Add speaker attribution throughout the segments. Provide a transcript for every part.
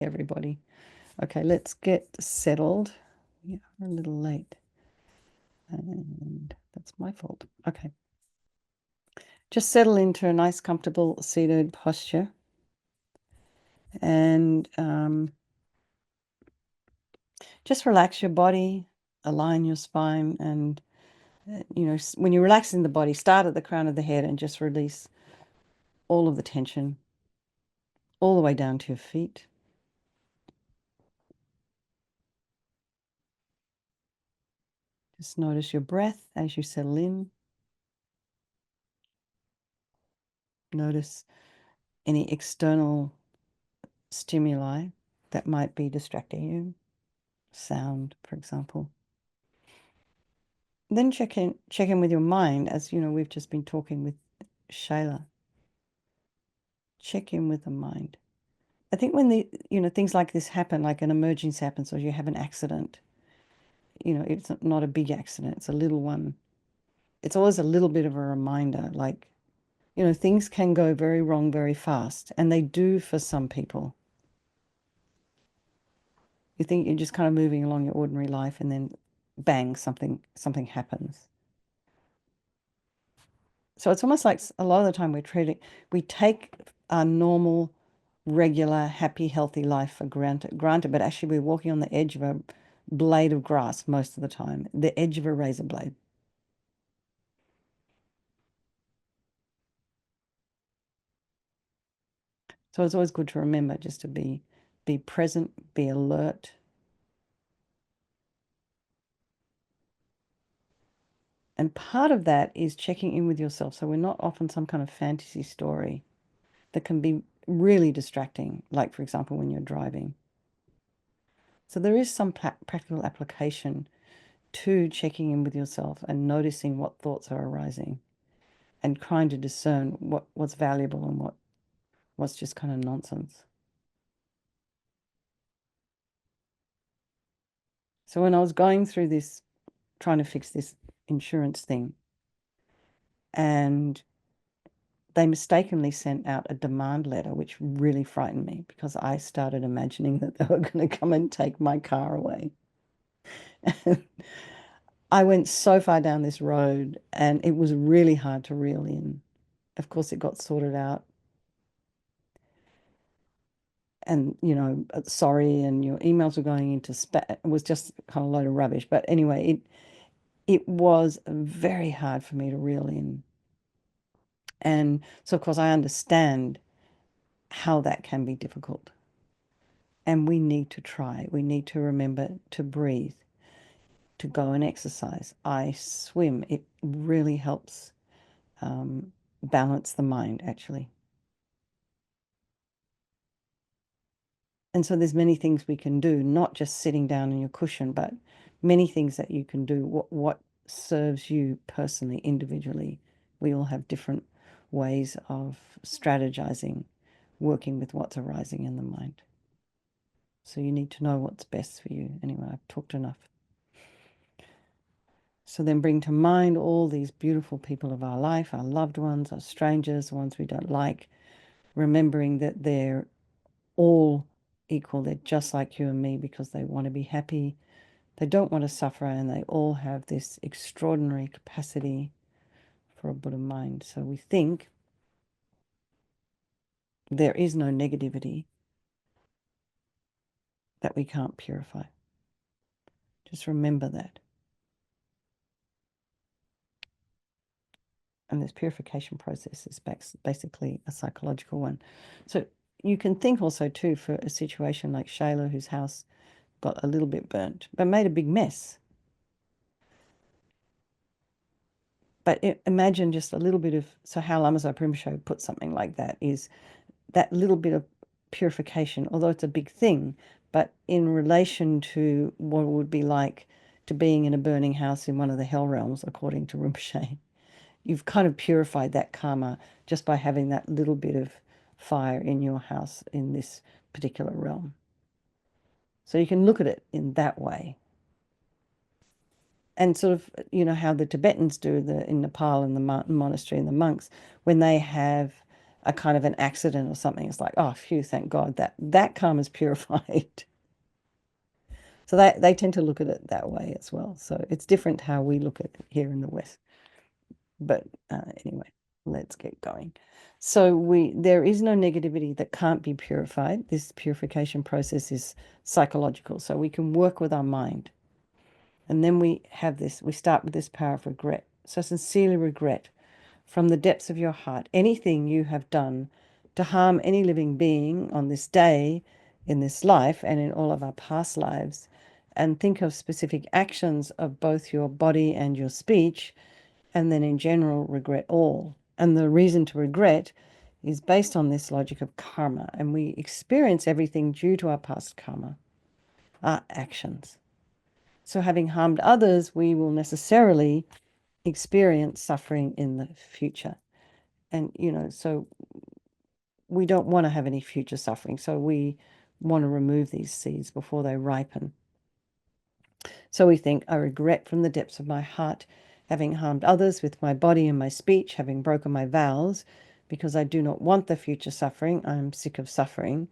Speaker 1: everybody. Okay, let's get settled. Yeah, we're a little late. And that's my fault. Okay. Just settle into a nice, comfortable seated posture. And just relax your body, align your spine. And, when you're relaxing the body, start at the crown of the head and just release all of the tension all the way down to your feet. Just notice your breath as you settle in. Notice any external stimuli that might be distracting you, sound, for example. Then check in with your mind, as we've just been talking with Shayla. Check in with the mind. I think when things like this happen, like an emergency happens or you have an accident, it's not a big accident, it's a little one. It's always a little bit of a reminder, like, things can go very wrong very fast, and they do for some people. You think you're just kind of moving along your ordinary life, and then bang, something happens. So it's almost like a lot of the time we take our normal, regular, happy, healthy life for granted, but actually we're walking on the edge of a blade of grass most of the time, the edge of a razor blade. So it's always good to remember just to be present, be alert. And part of that is checking in with yourself. So we're not off on some kind of fantasy story that can be really distracting, like, for example, when you're driving. So there is some practical application to checking in with yourself and noticing what thoughts are arising and trying to discern what's valuable and what's just kind of nonsense. So when I was going through this, trying to fix this insurance thing, and they mistakenly sent out a demand letter, which really frightened me because I started imagining that they were going to come and take my car away. I went so far down this road and it was really hard to reel in. Of course, it got sorted out. And, sorry, and your emails were going into spam. It was just kind of a load of rubbish. But anyway, it was very hard for me to reel in. And so, of course, I understand how that can be difficult. And we need to try. We need to remember to breathe, to go and exercise. I swim. It really helps balance the mind, actually. And so there's many things we can do, not just sitting down in your cushion, but many things that you can do. What serves you personally, individually. We all have different ways of strategizing, working with what's arising in the mind. So you need to know what's best for you. Anyway, I've talked enough. So then bring to mind all these beautiful people of our life, our loved ones, our strangers, the ones we don't like, remembering that they're all equal. They're just like you and me because they want to be happy. They don't want to suffer, and they all have this extraordinary capacity for a Buddha mind. So we think there is no negativity that we can't purify. Just remember that. And this purification process is basically a psychological one. So you can think also too for a situation like Shayla, whose house got a little bit burnt, but made a big mess. But imagine just a little bit of, so how Lamazo Rinpoche put something like that is that little bit of purification, although it's a big thing, but in relation to what it would be like to being in a burning house in one of the hell realms, according to Rinpoche. You've kind of purified that karma just by having that little bit of fire in your house in this particular realm. So you can look at it in that way. And sort of, how the Tibetans do in Nepal and the monastery and the monks, when they have a kind of an accident or something, it's like, oh, phew, thank God that karma is purified. So they tend to look at it that way as well. So it's different how we look at it here in the West. But anyway, let's get going. So there is no negativity that can't be purified. This purification process is psychological. So we can work with our mind. And then we start with this power of regret. So sincerely regret from the depths of your heart anything you have done to harm any living being on this day, in this life, and in all of our past lives. And think of specific actions of both your body and your speech, and then in general, regret all. And the reason to regret is based on this logic of karma. And we experience everything due to our past karma, our actions. So having harmed others, we will necessarily experience suffering in the future. And, so we don't want to have any future suffering. So we want to remove these seeds before they ripen. So we think, I regret from the depths of my heart having harmed others with my body and my speech, having broken my vows, because I do not want the future suffering. I am sick of suffering.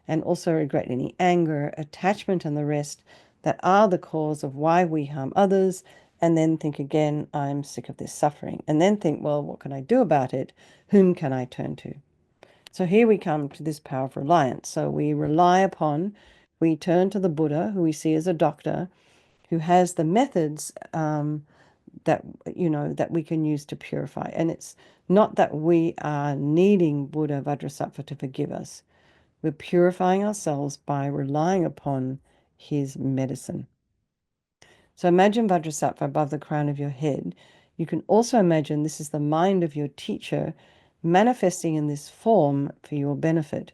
Speaker 1: And also regret any anger, attachment, and the rest that are the cause of why we harm others. And then think again, I'm sick of this suffering. And then think, well, what can I do about it? Whom can I turn to? So here we come to this power of reliance. So we turn to the Buddha, who we see as a doctor, who has the methods that we can use to purify. And it's not that we are needing Buddha Vajrasattva to forgive us. We're purifying ourselves by relying upon his medicine. So imagine Vajrasattva above the crown of your head. You can also imagine this is the mind of your teacher manifesting in this form for your benefit.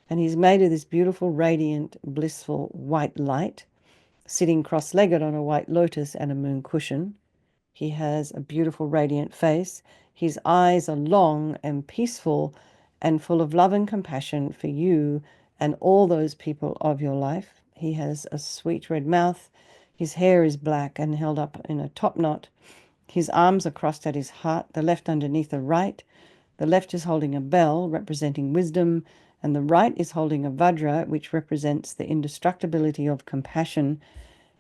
Speaker 1: And he's made of this beautiful, radiant, blissful white light, sitting cross-legged on a white lotus and a moon cushion. He has a beautiful, radiant face. His eyes are long and peaceful and full of love and compassion for you and all those people of your life. He has a sweet red mouth. His hair is black and held up in a top knot. His arms are crossed at his heart, the left underneath the right. The left is holding a bell representing wisdom, and the right is holding a vajra, which represents the indestructibility of compassion.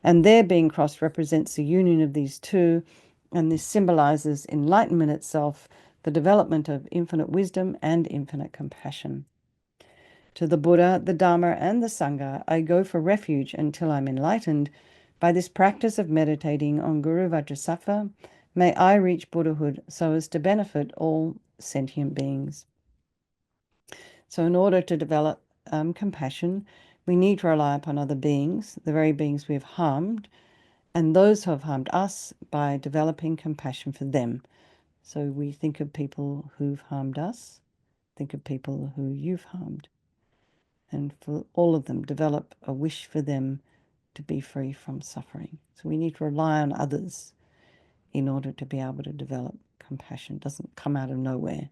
Speaker 1: And their being crossed represents the union of these two, and this symbolizes enlightenment itself, the development of infinite wisdom and infinite compassion. To the Buddha, the Dharma, and the Sangha, I go for refuge until I'm enlightened. By this practice of meditating on Guru Vajrasattva, may I reach Buddhahood so as to benefit all sentient beings. So in order to develop compassion, we need to rely upon other beings, the very beings we have harmed, and those who have harmed us, by developing compassion for them. So we think of people who've harmed us, think of people who you've harmed, and for all of them, develop a wish for them to be free from suffering. So we need to rely on others in order to be able to develop compassion. It doesn't come out of nowhere.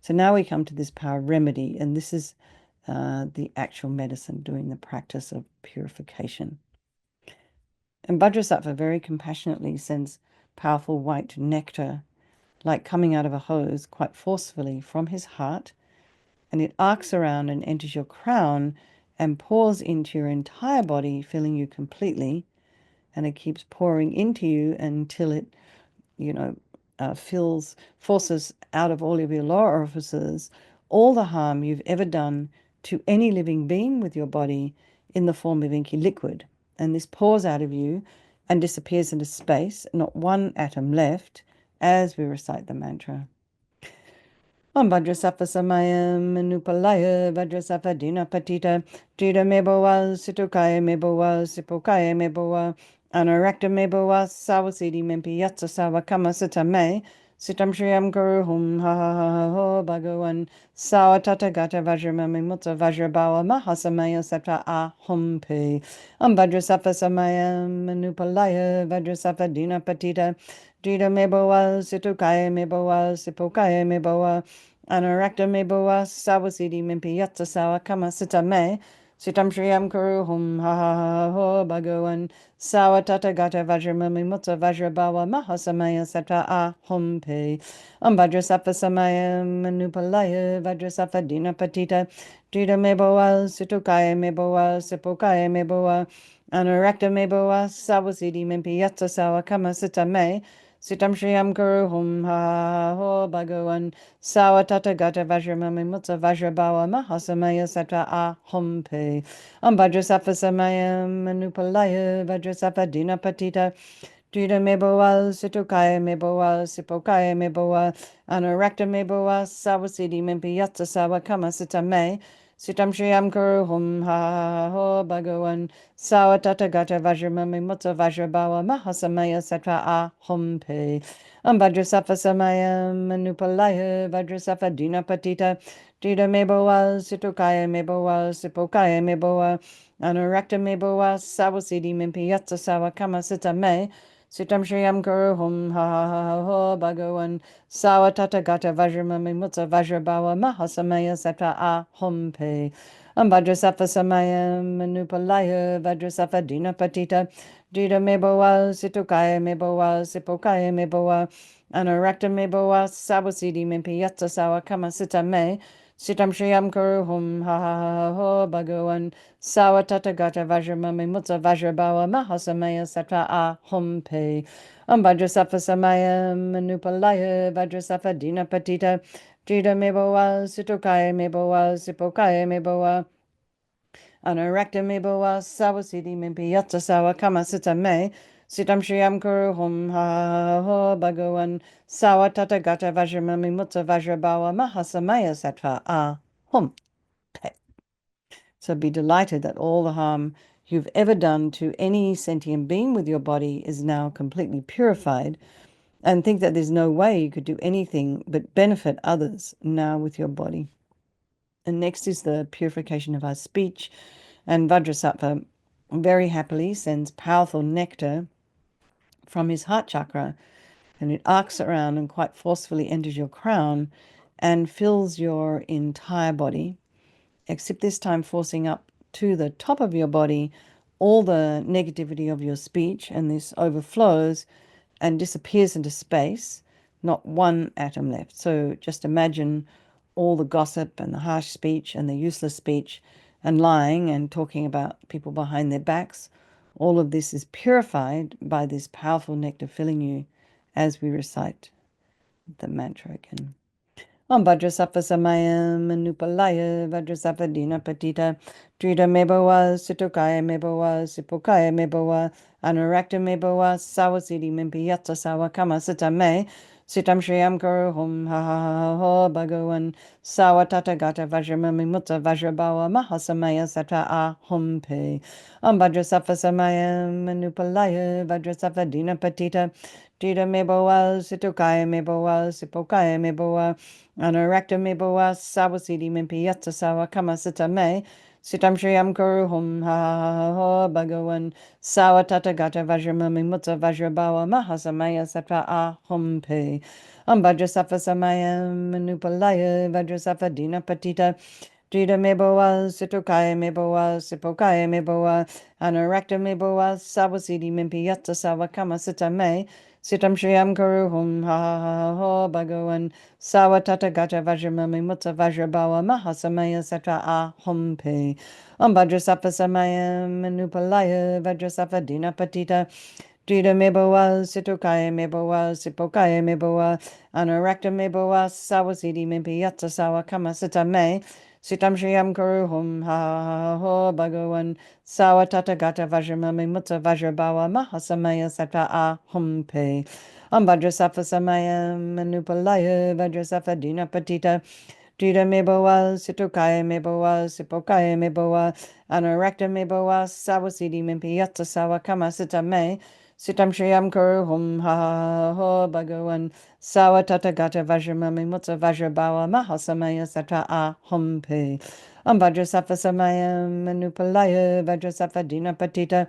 Speaker 1: So now we come to this power of remedy, and this is the actual medicine, doing the practice of purification. And Vajrasattva very compassionately sends powerful white nectar, like coming out of a hose, quite forcefully from his heart, and it arcs around and enters your crown and pours into your entire body, filling you completely, and it keeps pouring into you until it, forces out of all of your lower orifices all the harm you've ever done to any living being with your body in the form of inky liquid. And this pours out of you and disappears into space, not one atom left, as we recite the mantra. Om Vajrasattva Samayam Nupalaya Vajrasattva Dina Patita Dita Mebowa Situkaya Mebowa Sipokaya Mebowa Anarakta Mebowa Sawasidi Mempi Yatsa Sawakama Sitame Sitam Shriyam Guru Hum Ha Ha Ha Ha Ho Bhagawan Sawatata Gata Vajramami Mutta Vajrabawa Mahasamaya Sapta Ahum Pe Om Vajrasattva Samayam Nupalaya Vajrasattva Dina Patita Dita Mebowa Situkaya Mebowa Sipokaya Mebowa Anarakta Mebowa Sawasidi Mimpi Yatsa Sawa Kama Sitame Sitam Shriyam Kuru Hum Ha Ha Ha Ho Bhagavan Sawatata Gata Vajramami Mutta Vajrabawa Mahasamaya Sata A Hum Pe Vajrasafa Samaya Manupalaya Vajrasafa Dina Patita Dita Meboa Situkaya Meboa Sipokaya Meboa Anurakta Meboa Sawasidi Mimpi Yatsa Sawa Kama Sita Me Sitam Shriyam Kuru Hum Ha Ha Ha Ho Bhagavan Sawatata Gata Vajramami Mutta Vajrabawa Mahasamaya Sata A Hum Pe Vajrasafa Samaya Manupalaya Vajrasafa Dina Patita Drita Meboa Situkaya Meboa Sipokaya Meboa Anurakta Meboa Sawasidi Mimpi Yatsa Sawa Kama Sita Me Sitam Shriyam Kuru Hum Ha Ha Ho Bhagavan Sawatata Gata Vajramami Mutta Vajrabawa Mahasamaya Satra A Hum Pe Vajrasafa Samaya Manupalaya Vajrasafa Dina Patita Drita Meboa Situkaya Meboa Sipokaya Meboa Anurakta Meboa Sawasidi Mimpi Yatsa Sawa Kama Sita Me Sitam Shriyam Kuru Hum Ha Ha Ha Ho Bhagavan Sawatata Gata Vajramami Mutta Vajrabawa Mahasamaya Satra A Hum Pe Vajrasafa Samaya Manupalaya Vajrasafa Dina Patita Dita Meboa Situkaya Meboa Sipokaya Meboa Anurakta Meboa Sawasidi Mimpi Yatsa Sawa Kama Sita Me Sitam Shriyam Kuru Hum Ha Ha Ha Ho Bhagavan Sawatata Gata Vajramami Mutta Vajrabawa Mahasamaya Satra A Hum Pe Vajrasafa Samaya Manupalaya Vajrasafa Dina Patita Drita Meboa Situkaya Meboa Sipokaya Meboa Anurakta Meboa Sawasidi Mimpi Yatsa Sawa Kama Sita Me Sitam Shriyam Kuru Hum Ha Ha Ho Bhagavan Sawatata Gata Vajramami Mutta Vajrabawa Mahasamaya Satra A Hum Pe. So be delighted that all the harm you've ever done to any sentient being with your body is now completely purified, and think that there's no way you could do anything but benefit others now with your body. And next is the purification of our speech. And Vajrasattva very happily sends powerful nectar from his heart chakra, and it arcs around and quite forcefully enters your crown and fills your entire body, except this time forcing up to the top of your body all the negativity of your speech, and this overflows and disappears into space, not one atom left. So just imagine all the gossip and the harsh speech and the useless speech and lying and talking about people behind their backs. All of this is purified by this powerful nectar filling you as we recite the mantra again. Vajrasattva Samaya Manupalaya Vajrasattva Dina Patita Drita Meboa Situkaya Meboa Sipokaya Meboa Anurakta Meboa Sawasidi Mimpi Yatsa Sawa Kama Sita Me Sitam Shriyam Kuru Hum Ha Ha Ha Ho Bhagavan Sawatata Gata Vajramami Mutta Vajrabawa Mahasamaya Satra A Hum Pe Vajrasattva Samaya Manupalaya Vajrasattva Dina Patita Drita Meboa Situkaya Meboa Sipokaya Meboa Anurakta Meboa Sawasidi Mimpi Yatsa Sawa Kama Sita Me Sitam Shriyam Kuru Hum Ha Ha Ha Ho Bhagavan Sawatata Gata Vajramami Mutta Vajrabawa Mahasamaya Satra A Hum Pe Vajrasattva Samaya Manupalaya Vajrasattva Dina Patita Drita Meboa Situkaya Meboa Sipokaya Meboa Anurakta Meboa Sawasidi Mimpi Yatsa Sawa Kama Sita Me Sitam Shriyam Kuru Hum Ha Ha Ha Ho Bhagavan Sawatata Gata Vajramami Mutta Vajrabawa Mahasamaya Satra A Hum Pe Vajrasattva Samaya Manupalaya Vajrasattva Dina Patita Drita Meboa Situkaya Meboa Sipokaya Meboa Anurakta Meboa Sawasidi Mimpi Yatsa Sawa Kama Sita Me Sitam Shriyam Kuru Hum Ha Ha Ho Bhagavan Sawatata Gata Vajramami Mutta Vajrabawa Mahasamaya Satra A Hum Pe Vajrasattva Samaya Manupalaya Vajrasattva Dina Patita Drita Meboa Situkaya Meboa Sipokaya Meboa Anurakta Meboa Sawasidi Mimpi Yatsa Sawa Kama Sita Me Sitam Shriyam Kuru Hum Ha Ha Ho Bhagavan Sawatata Gata Vajramami Mutta Vajrabawa Mahasamaya Satra A Hum Pe Vajrasattva Samaya Manupalaya Vajrasattva Dina Patita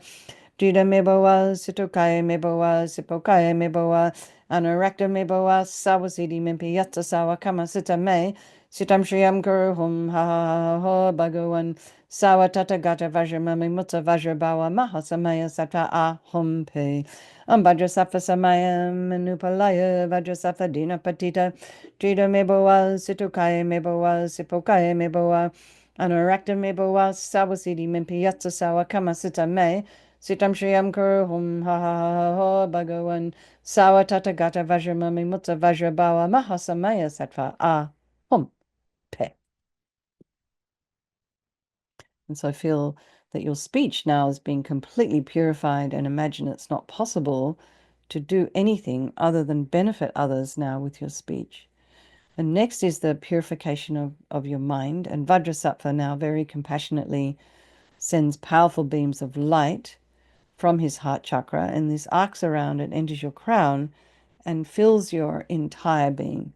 Speaker 1: Drita Meboa Situkaya Meboa Sipokaya Meboa Anurakta Meboa Sawasidi Mimpi Yatsa Sawa Kama Sita Me Sitam Shriyam Kuru Hum Ha Ha Ho Bhagavan Sawa tata gata vajramami mutta vajrabawa mahasamaya sattva ahum pe. Vajrasattva samayam manupalaya vajrasattva dina patita. Jida mebowa situkaya mebowa sipokaya mebowa. Anurakta mebowa sawasidi mimpiyatsa sawa kamasita me. Sitam Shriyam Kuru Hum Ha Ha Ha Ha Bhagawan Sawa Tata Gata Vajramami Mutta Vajrabawa Mahasamaya Sattva Ah Hum Pe. And so I feel that your speech now is being completely purified, and imagine it's not possible to do anything other than benefit others now with your speech. And next is the purification of your mind. And Vajrasattva now very compassionately sends powerful beams of light from his heart chakra, and this arcs around and enters your crown and fills your entire being.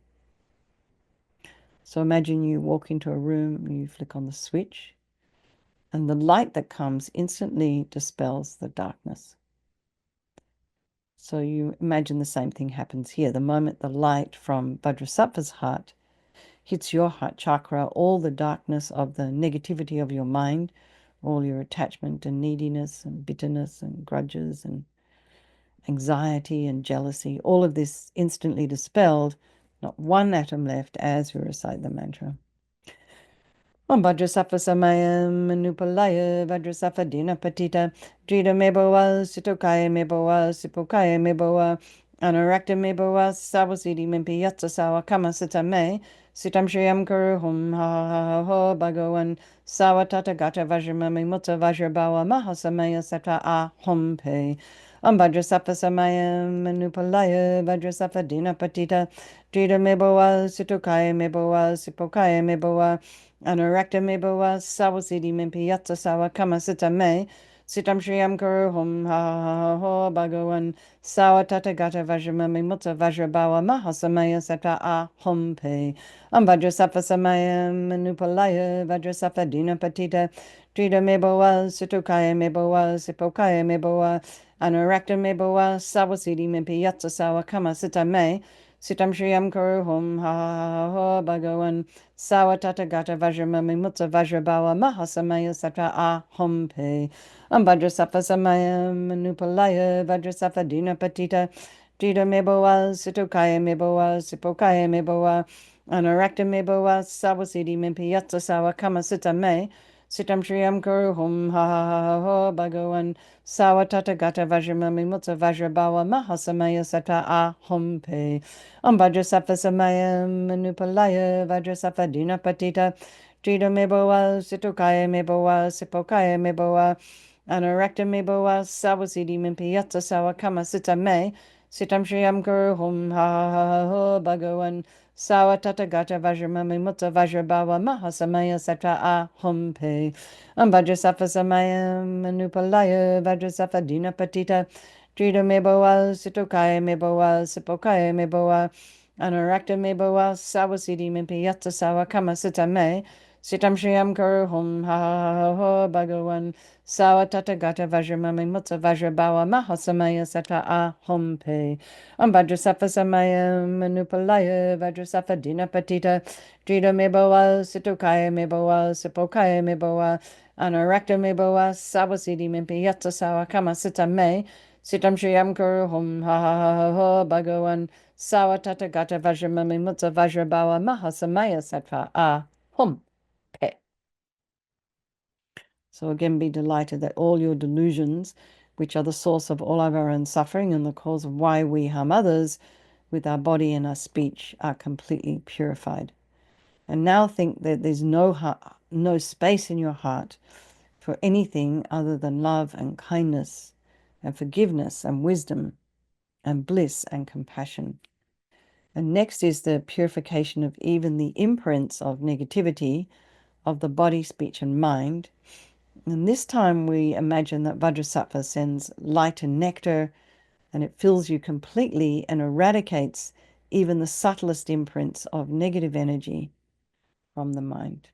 Speaker 1: So imagine you walk into a room, you flick on the switch, and the light that comes instantly dispels the darkness. So you imagine the same thing happens here. The moment the light from Vajrasattva's heart hits your heart chakra, all the darkness of the negativity of your mind, all your attachment and neediness and bitterness and grudges and anxiety and jealousy, all of this instantly dispelled, not one atom left as we recite the mantra. Om Vajrasattva Samayam Manupalaya Vajrasattva Dina Patita Drita Mebowa Sitokaya Mebowa Sipokaya Mebowa Anarakta Mebowa Sawasidi Mimpi Yatsa Sawa Kama Sita Me Sitam Shriyam Kuru Hum Ha Ha Ha Ha Bhagawan Sawa Tata Gata Vajramami Mutta Vajrabawa Mahasamaya Sattva Ahum Pe Om Vajrasattva Samayam Manupalaya Vajrasattva Dina Patita Drita Mebowa Sitokaya Mebowa Sipokaya Mebowa Anurakta mebowa sawasidi mimpi yatsa sawa kama sita me. Sitam Shriyam Kuru Hum Ha Ha Ha Bhagawan Sawa Tata Gata Vajramami Mutta Vajrabawa Mahasamaya Sattva Ahum Pe Vajrasattva Samayam Manupalaya Vajrasattva Dina Patita Trida mebowa Situkaya mebowa Sipokaya mebowa Anurakta mebowa Sawasidi Mimpi Yatsa Sawa Kama Sita Me. Sitam Shriyam Kuru Hum Ha Ha Ha Bhagawan Sawa Tata Gata Vajramami Mutta Vajrabawa Mahasamaya Sattva Ahum Pe Vajrasattva Samayam Manupalaya Vajrasattva Dina Patita Jida Mebowa Situkaya Mebowa Sipokaya Mebowa Anurakta Mebowa Sawasidi Mimpi Yatsa Sawa Kama Sita Me Sitam Shriyam Kuru Hum Ha Ha Ha Ha Bhagawan Sawa Tata Gata Vajramami Mutta Vajrabawa Mahasamaya Sattva Ahum Pe Vajrasattva Samayam Manupalaya Vajrasattva Dina Patita Trida Mebowa Situkaya Mebowa Sipokaya Mebowa Anurakta Mebowa Sawasidi Mimpi Yatsa Sawa Kama Sita Me Sitam Shriyam Kuru Hum Ha Ha Ha Ha Bhagawan Sawa Tata Gata Vajramami Mutta Vajrabawa Mahasamaya Sattva Ahum Pe Vajrasattva Samayam Manupalaya Vajrasattva Dina Patita Trida mebowa Situkaya mebowa Sipokaya mebowa Anurakta mebowa Sawasidi Mimpi Yatsa Sawa Kama Sita Me Sitam Shriyam Kuru Hum Ha Ha Ha Ha Bhagawan Sawa Tata Gata Vajramami Mutta Vajrabawa Mahasamaya Sattva Ahum Pe Vajrasattva Samayam Manupalaya Vajrasattva Dina Patita Trida mebowa Situkaya mebowa Sipokaya mebowa Anurakta mebowa Sawasidi Mimpi Yatsa Sawa Kama Sita Me Sitam Shriyam Kuru Hum Ha Ha Ha Ha Bhagawan Sawa Tata Gata Vajramami Mutta Vajrabawa Mahasamaya Sattva Ahum Pe. So again, be delighted that all your delusions, which are the source of all of our own suffering and the cause of why we harm others with our body and our speech, are completely purified. And now think that there's no space in your heart for anything other than love and kindness and forgiveness and wisdom and bliss and compassion. And next is the purification of even the imprints of negativity of the body, speech, and mind. And this time we imagine that Vajrasattva sends light and nectar, and it fills you completely and eradicates even the subtlest imprints of negative energy from the mind.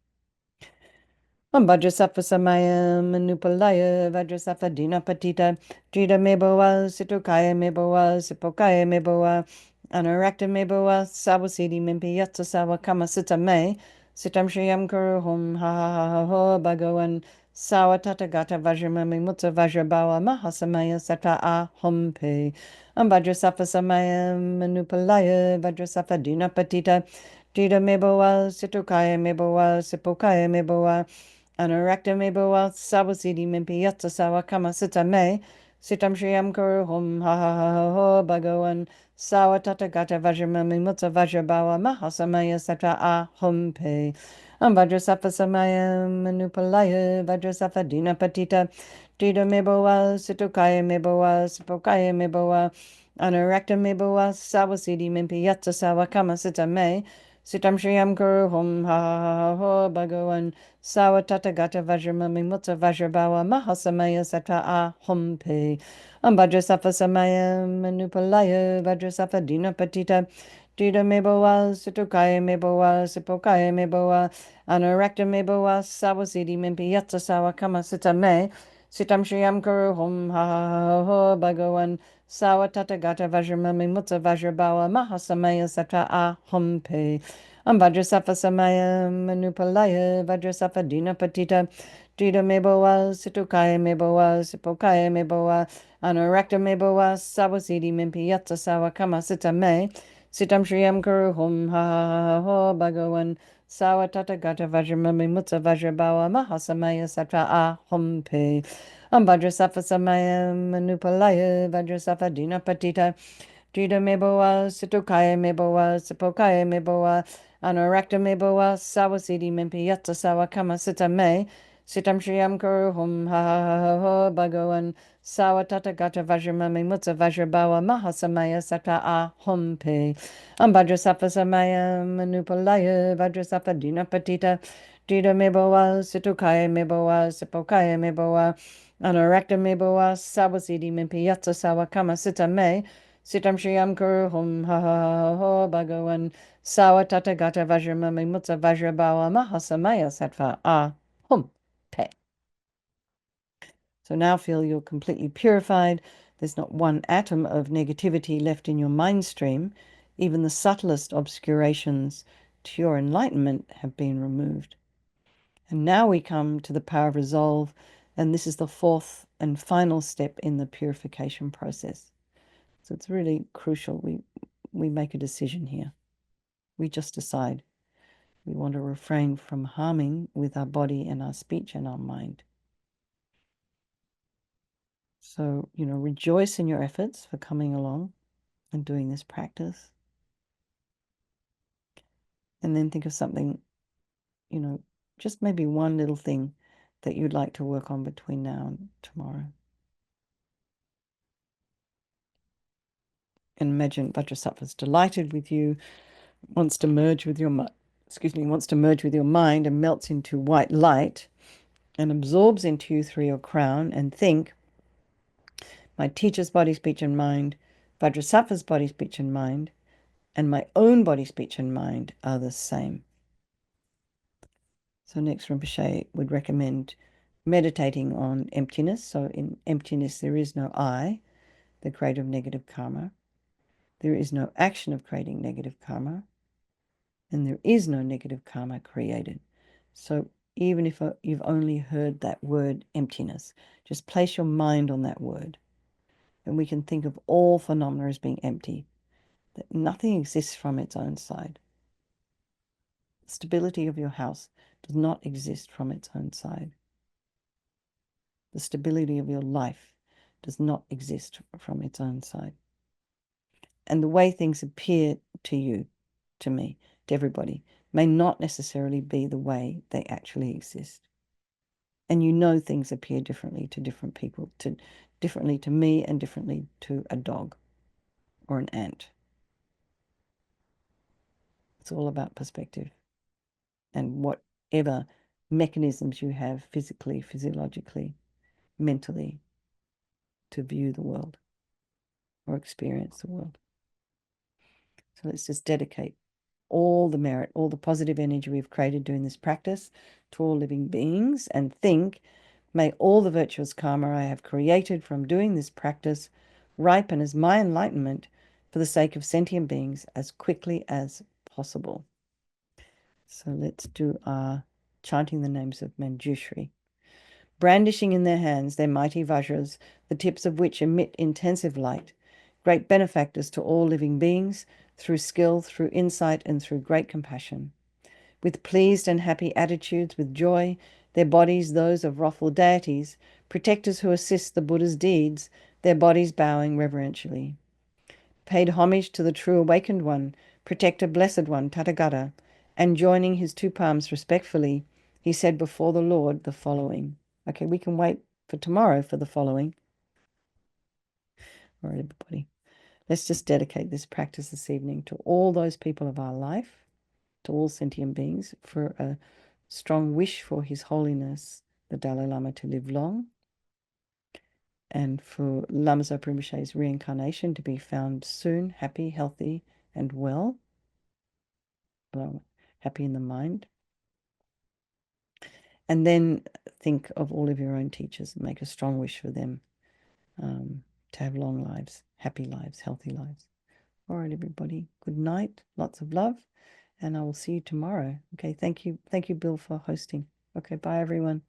Speaker 1: Vajrasattva Samayam Manupalaya Vajrasattva Dina Patita Drita Mebowa Situkaya Mebowa Sipokaya Mebowa Anurakta Mebowa Sawasidi Mimpi Yatsa Sawa Kama Sita Me Sitam Shriyam Kuru Hum Ha Ha Ha Ha Ho Bhagavan Sawa Tata Gata Vajramami Mutta Vajrabawa Mahasamaya Sata A Hum Pe Vajrasafa Samaya Manupalaya Vajrasafa Dina Patita Dita Mebowa Situkaya Mebowa Sipokaya Mebowa Anurakta Mebowa Sawasidi Mimpi Yatsa Sawa Kama Sita Me Sitam Shriyam Kuru Hum Ha Ha Ha Ha Ho Bhagavan Sawa Tata Gata Vajramami Mutta Vajrabawa Mahasamaya Sata A Hum Pe Vajrasafa Samaya Manupalaya Vajrasafa Dina Patita Dita Mebowa Situkaya Mebowa Sipokaya Mebowa Anurakta Mebowa Sawasidi Mimpi Yatsa Sawa Kama Sita Me Sitam Shriyam Kuru Hum Ha Ha Ha Ha Ho Bhagavan Sawa Tata Gata Vajramami Mutta Vajrabawa Mahasamaya Sata A Hum Pe Vajrasafa Samaya Manupalaya Vajrasafa Dina Patita Dita Mebowa Situkaya Mebowa Sipokaya Mebowa Anurakta Mebowa Sawasidi Mimpi Yatsa Sawa Kama Sita Me Sitam Shriyam Kuru Hum Ha Ha Ha Ha Ho Bhagavan Sawa Tata Gata Vajramami Mutta Vajrabawa Mahasamaya Sata A Hum Pe Vajrasafa Samaya Manupalaya Vajrasafa Dina Patita Dita Mebowa Situkaya Mebowa Sipokaya Mebowa Anurakta Mebowa Sawasidi Mimpi Yatsa Sawa Kama Sita Me Sitam Shriyam Kuru Hum Ha Ha Ha Ho Bhagavan Sawa Tata Gata Vajramami Mutta Vajrabawa Mahasamaya Sata A Hum Pe Vajrasafa Samaya Manupalaya Vajrasafa Dina Patita Dita Mebowa Situkaya Mebowa Sipokaya Mebowa Anurakta Mebowa Sawasidi Mimpi Yatsa Sawa Kama Sita Me Sitam Shriyam Kuru Hum Ha Ha Ha Ha Ho Bhagavan Sawa Tata Gata Vajramami Mutta Vajrabawa Mahasamaya Sata A Hum Pe Vajrasafa Samaya Manupalaya Vajrasafa Dina Patita Dita Mebowa Situkaya Mebowa Sipokaya Mebowa Anurakta Mebowa Sawasidi Mimpi Yatsa Sawa Kama Sita Me Sitam Shriyam Kuru Hum Ha Ha Ha Ho Bhagavan Sawa Tata Gata Vajramami Mutta Vajrabawa Mahasamaya Sattva A Hum Pe. So now feel you're completely purified. There's not one atom of negativity left in your mind stream. Even the subtlest obscurations to your enlightenment have been removed. And now we come to the power of resolve, and this is the fourth and final step in the purification process. So it's really crucial. We make a decision here. We just decide we want to refrain from harming with our body and our speech and our mind. So, rejoice in your efforts for coming along and doing this practice. And then think of something, just maybe one little thing that you'd like to work on between now and tomorrow. And imagine Vajrasattva's delighted with you, wants to merge with your mind and melts into white light and absorbs into you through your crown, and think, my teacher's body, speech, and mind, Vajrasattva's body, speech, and mind, and my own body, speech, and mind are the same. So next Rinpoche would recommend meditating on emptiness. So in emptiness, there is no I, the creator of negative karma. There is no action of creating negative karma. And there is no negative karma created. So even if you've only heard that word emptiness, just place your mind on that word. And we can think of all phenomena as being empty, that nothing exists from its own side. The stability of your house does not exist from its own side. The stability of your life does not exist from its own side. And the way things appear to you, to me, to everybody, may not necessarily be the way they actually exist. And things appear differently to different people, differently to me and differently to a dog or an ant. It's all about perspective and whatever mechanisms you have physically, physiologically, mentally to view the world or experience the world. So let's just dedicate all the merit, all the positive energy we've created doing this practice to all living beings, and think, may all the virtuous karma I have created from doing this practice ripen as my enlightenment for the sake of sentient beings as quickly as possible. So let's do our chanting the names of Manjushri. Brandishing in their hands their mighty vajras, the tips of which emit intensive light, great benefactors to all living beings, through skill, through insight, and through great compassion. With pleased and happy attitudes, with joy, their bodies those of wrathful deities, protectors who assist the Buddha's deeds, their bodies bowing reverentially. Paid homage to the true awakened one, protector blessed one, Tathagata, and joining his two palms respectfully, he said before the Lord the following. Okay, we can wait for tomorrow for the following. All right, everybody. Let's just dedicate this practice this evening to all those people of our life, to all sentient beings, for a strong wish for His Holiness, the Dalai Lama, to live long, and for Lama Zopa Rinpoche's reincarnation to be found soon, happy, healthy, and well, happy in the mind. And then think of all of your own teachers and make a strong wish for them to have long lives, happy lives, healthy lives. All right, everybody. Good night. Lots of love. And I will see you tomorrow. Okay. Thank you. Thank you, Bill, for hosting. Okay. Bye, everyone.